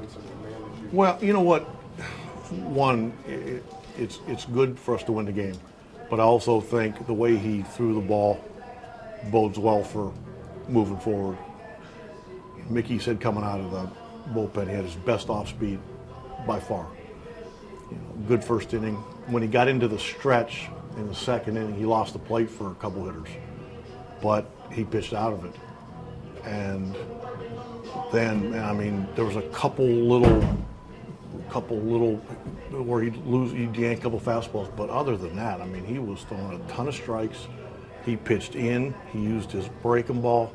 defensive command that you? Well, you know what? One, it's good for us to win the game, but I also think the way he threw the ball bodes well for moving forward. Mickey said coming out of the bullpen, he had his best off speed by far. Good first inning. When he got into the stretch in the second inning, he lost the plate for a couple hitters, but he pitched out of it. And then, I mean, there was a couple little where he'd yank a couple fastballs, but other than that, I mean, he was throwing a ton of strikes. He pitched in. He used his breaking ball.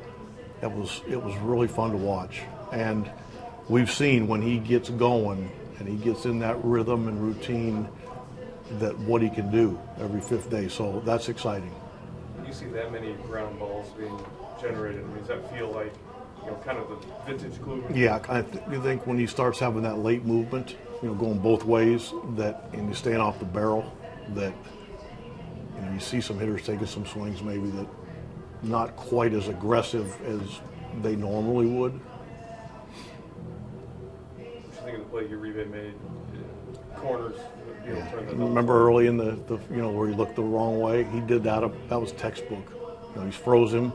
It was really fun to watch. And we've seen when he gets going and he gets in that rhythm and routine, that what he can do every fifth day. So that's exciting. When you see that many ground balls being generated, I mean, does that feel like, kind of the vintage Kluber? Yeah, you think when he starts having that late movement, going both ways, and he's staying off the barrel, that you see some hitters taking some swings maybe that not quite as aggressive as they normally would. What do you think of the play Uribe made? Corners. Remember early in the where he looked the wrong way? He did that. That was textbook. He froze him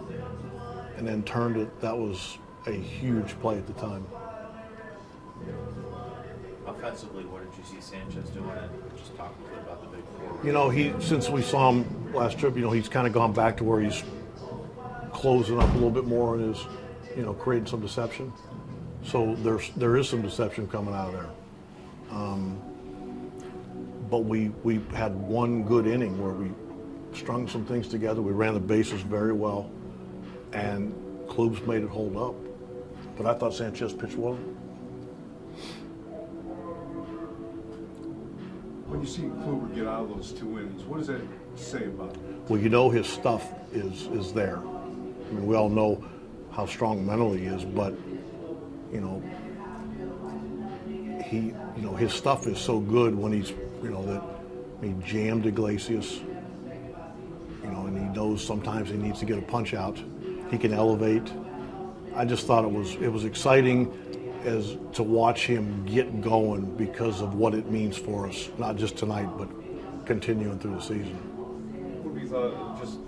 and then turned it. That was a huge play at the time. Offensively, what did you see Sanchez doing? Just talk a little bit about the big four. Since we saw him last trip, he's kind of gone back to where he's closing up a little bit more and is, creating some deception. So there is some deception coming out of there. But we had one good inning where we strung some things together. We ran the bases very well, and Klub's made it hold up. But I thought Sanchez pitched well. When you see Kluber get out of those two innings, what does that say about him? Well, his stuff is there. I mean, we all know how strong mentally he is, but his stuff is so good when he's that he jammed Iglesias, and he knows sometimes he needs to get a punch out. He can elevate. I just thought it was exciting as to watch him get going because of what it means for us, not just tonight, but continuing through the season. What have you thought, just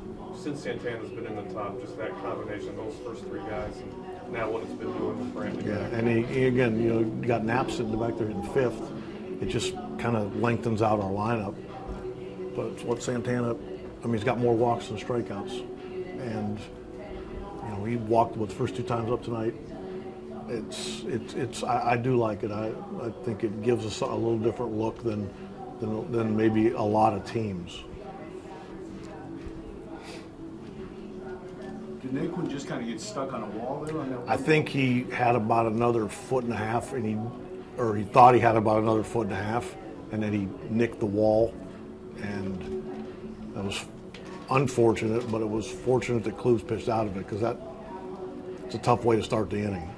since Santana's been in the top, just that combination, those first three guys, and now what it's been doing with Brandon? Yeah, and he again, got Knapp sitting back there in fifth. It just kind of lengthens out our lineup. But it's what Santana, he's got more walks than strikeouts. And, he walked the first two times up tonight. I do like it. I think it gives us a little different look than maybe a lot of teams. Did Naquin just kind of get stuck on a wall there on that one? I think he had about another foot and a half, and he thought he had about another foot and a half, and then he nicked the wall, and that was unfortunate, but it was fortunate that Klub's pitched out of it, because it's a tough way to start the inning.